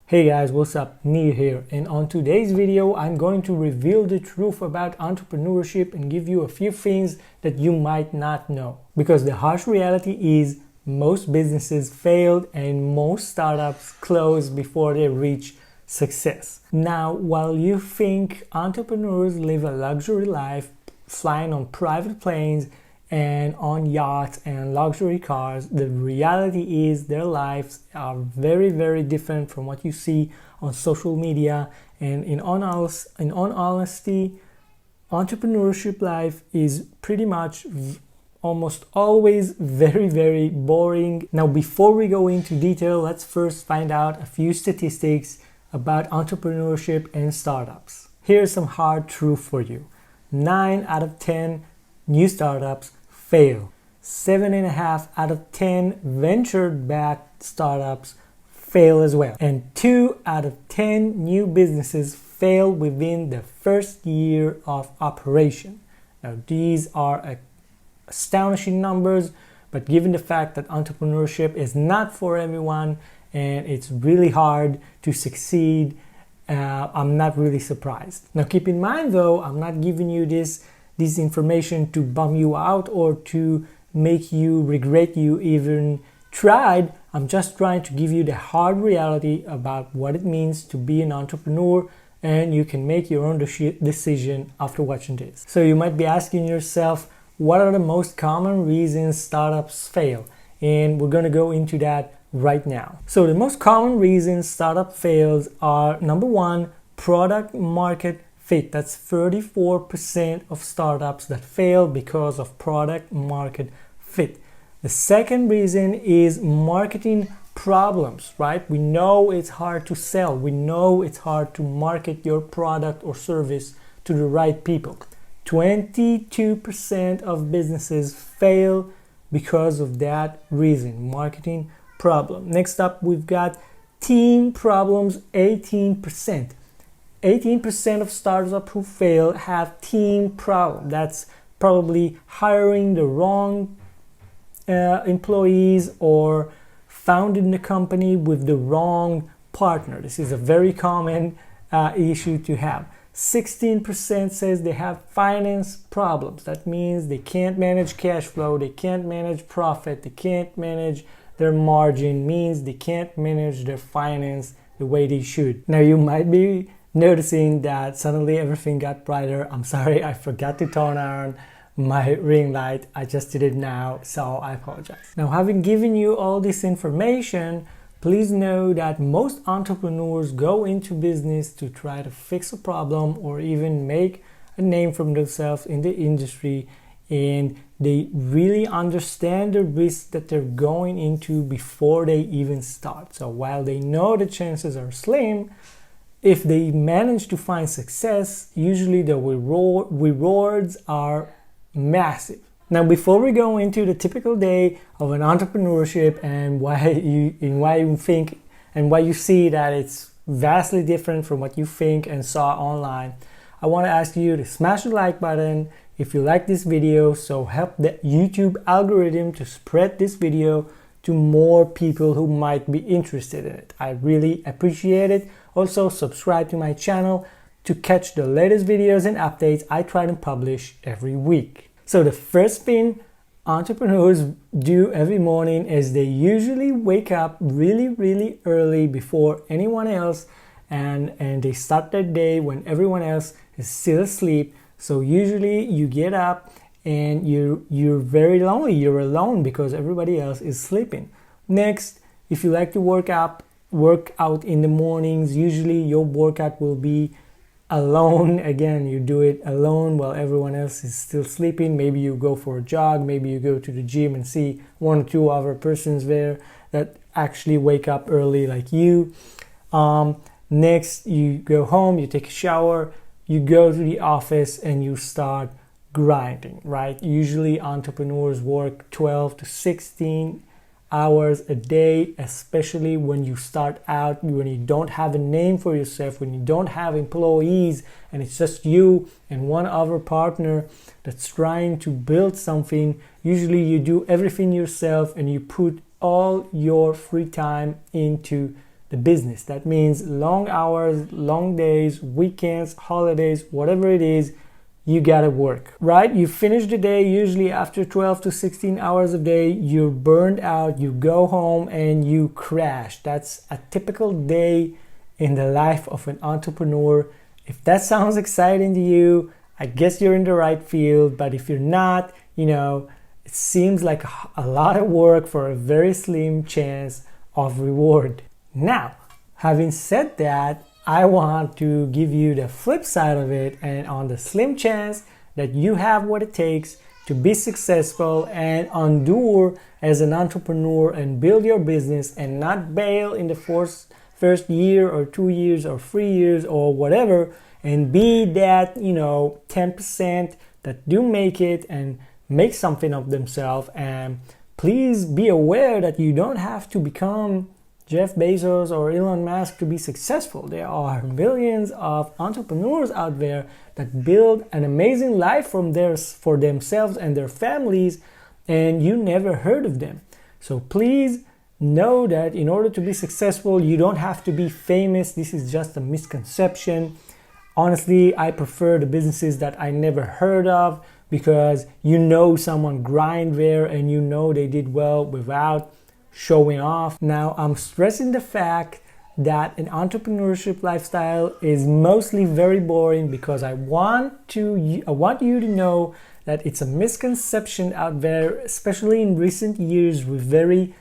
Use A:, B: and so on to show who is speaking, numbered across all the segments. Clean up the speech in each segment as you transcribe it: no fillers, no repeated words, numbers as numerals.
A: Hey guys, what's up? Neil here, and on today's video I'm going to reveal the truth about entrepreneurship and give you a few things that you might not know. Because the harsh reality is most businesses failed and most startups close before they reach success. Now, while you think entrepreneurs live a luxury life, flying on private planes and on yachts and luxury cars, the reality is their lives are very, very different from what you see on social media. And in all honesty, entrepreneurship life is pretty much almost always very, very boring. Now, before we go into detail, let's first find out a few statistics about entrepreneurship and startups. Here's some hard truth for you. 9 out of 10 new startups fail. 7.5 out of 10 venture-backed startups fail as well. And 2 out of 10 new businesses fail within the first year of operation. Now, these are astonishing numbers, but given the fact that entrepreneurship is not for everyone and it's really hard to succeed, I'm not really surprised. Now, keep in mind though, I'm not giving you this information to bum you out or to make you regret you even tried. I'm just trying to give you the hard reality about what it means to be an entrepreneur, and you can make your own decision after watching this. So you might be asking yourself, what are the most common reasons startups fail? And we're going to go into that right now. So the most common reasons startup fails are: number one, product market fit. That's 34% of startups that fail because of product market fit. The second reason is marketing problems, right? We know it's hard to sell. We know it's hard to market your product or service to the right people. 22% of businesses fail because of that reason, marketing problem. Next up, we've got team problems, 18%. 18% of startups who fail have team problem. That's probably hiring the wrong employees or founding the company with the wrong partner. This is a very common issue to have. 16% says they have finance problems. That means they can't manage cash flow, they can't manage profit, they can't manage their margin, means they can't manage their finance the way they should. Now, you might be noticing that suddenly everything got brighter. I'm sorry, I forgot to turn on my ring light. I just did it now, so I apologize. Now, having given you all this information, please know that most entrepreneurs go into business to try to fix a problem or even make a name for themselves in the industry, and they really understand the risks that they're going into before they even start. So while they know the chances are slim, if they manage to find success, usually the rewards are massive. Now, before we go into the typical day of an entrepreneurship and why you think and why you see that it's vastly different from what you think and saw online, I want to ask you to smash the like button if you like this video, so help the YouTube algorithm to spread this video to more people who might be interested in it. I really appreciate it. Also, subscribe to my channel to catch the latest videos and updates I try to publish every week. So the first thing entrepreneurs do every morning is they usually wake up really, really early before anyone else, and they start their day when everyone else is still asleep. So usually you get up and you're very lonely. You're alone because everybody else is sleeping. Next, if you like to work out in the mornings, usually your workout will be alone. Again, you do it alone while everyone else is still sleeping. Maybe you go for a jog, maybe you go to the gym and see 1 or 2 other persons there that actually wake up early like you. Next, you go home, you take a shower, you go to the office and you start grinding, right? Usually entrepreneurs work 12 to 16 hours a day, especially when you start out, when you don't have a name for yourself, when you don't have employees and it's just you and one other partner that's trying to build something. Usually you do everything yourself and you put all your free time into the business. That means long hours, long days, weekends, holidays, whatever it is, you gotta work, right? You finish the day, usually after 12 to 16 hours a day, you're burned out, you go home and you crash. That's a typical day in the life of an entrepreneur. If that sounds exciting to you, I guess you're in the right field, but if you're not, it seems like a lot of work for a very slim chance of reward. Now, having said that, I want to give you the flip side of it, and on the slim chance that you have what it takes to be successful and endure as an entrepreneur and build your business and not bail in the first year or 2 years or 3 years or whatever, and be that 10% that do make it and make something of themselves. And please be aware that you don't have to become Jeff Bezos or Elon Musk to be successful. There are millions of entrepreneurs out there that build an amazing life for themselves and their families, and you never heard of them. So please know that in order to be successful, you don't have to be famous. This is just a misconception. Honestly, I prefer the businesses that I never heard of, because someone grind there and they did well without showing off. Now, I'm stressing the fact that an entrepreneurship lifestyle is mostly very boring, because I want you to know that it's a misconception out there, especially in recent years with very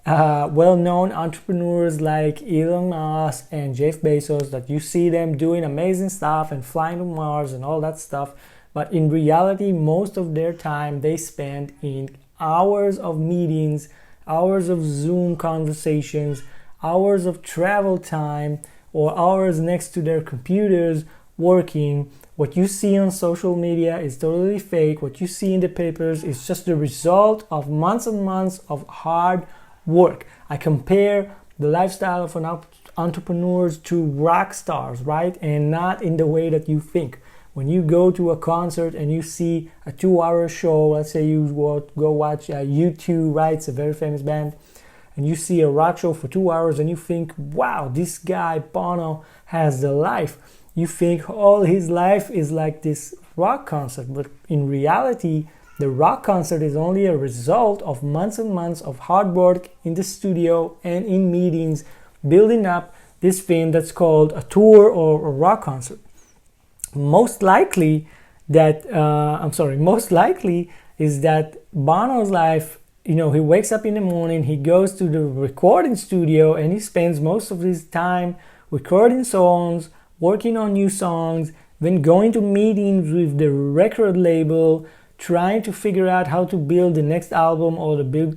A: well-known entrepreneurs like Elon Musk and Jeff Bezos, that you see them doing amazing stuff and flying to Mars and all that stuff. But in reality, most of their time they spend in hours of meetings, hours of Zoom conversations, hours of travel time, or hours next to their computers working. What you see on social media is totally fake. What you see in the papers is just the result of months and months of hard work. I compare the lifestyle of an entrepreneurs to rock stars, right? And not in the way that you think. When you go to a concert and you see a 2-hour show, let's say you go watch U2, right? It's a very famous band. And you see a rock show for 2 hours and you think, wow, this guy, Bono, has the life. You think all his life is like this rock concert. But in reality, the rock concert is only a result of months and months of hard work in the studio and in meetings, building up this thing that's called a tour or a rock concert. Most likely is that Bono's life, he wakes up in the morning, he goes to the recording studio, and he spends most of his time recording songs, working on new songs, then going to meetings with the record label, trying to figure out how to build the next album or the big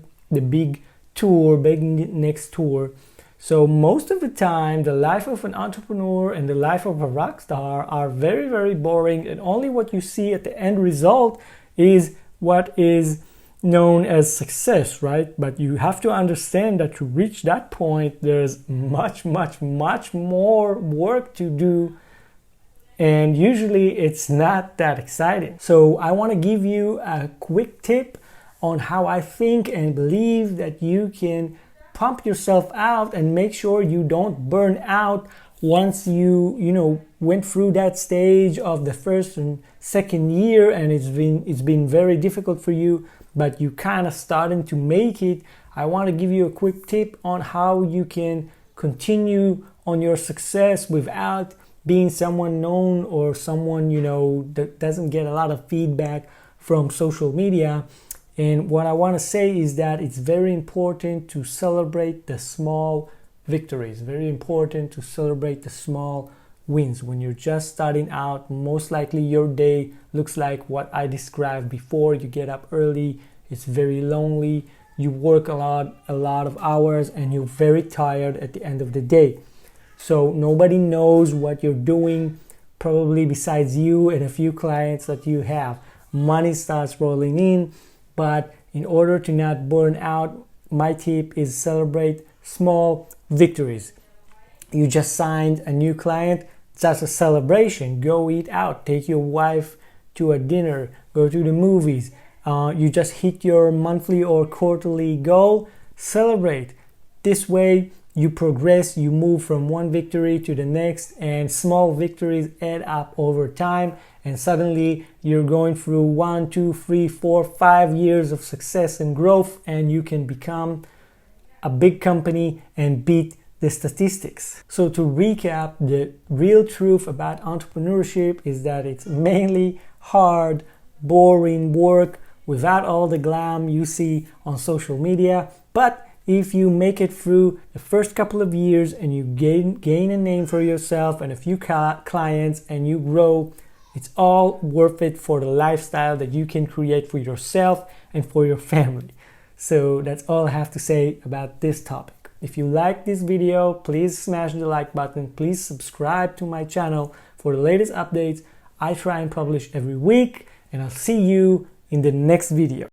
A: next tour. So most of the time, the life of an entrepreneur and the life of a rock star are very, very boring, and only what you see at the end result is what is known as success, right? But you have to understand that to reach that point, there's much, much, much more work to do, and usually it's not that exciting. So I want to give you a quick tip on how I think and believe that you can pump yourself out and make sure you don't burn out once you went through that stage of the first and second year, and it's been very difficult for you, but you kind of starting to make it. I want to give you a quick tip on how you can continue on your success without being someone known or someone that doesn't get a lot of feedback from social media. And what I want to say is that it's very important to celebrate the small victories. Very important to celebrate the small wins. When you're just starting out, most likely your day looks like what I described before. You get up early, it's very lonely, you work a lot of hours, and you're very tired at the end of the day. So nobody knows what you're doing, probably besides you and a few clients that you have. Money starts rolling in. But in order to not burn out, my tip is celebrate small victories. You just signed a new client, that's a celebration. Go eat out, take your wife to a dinner, go to the movies. You just hit your monthly or quarterly goal, celebrate. This way you progress, you move from one victory to the next, and small victories add up over time, and suddenly you're going through 1, 2, 3, 4, 5 years of success and growth, and you can become a big company and beat the statistics. So to recap, the real truth about entrepreneurship is that it's mainly hard, boring work without all the glam you see on social media. But if you make it through the first couple of years and you gain a name for yourself and a few clients and you grow, it's all worth it for the lifestyle that you can create for yourself and for your family. So that's all I have to say about this topic. If you like this video, please smash the like button. Please subscribe to my channel for the latest updates. I try and publish every week, and I'll see you in the next video.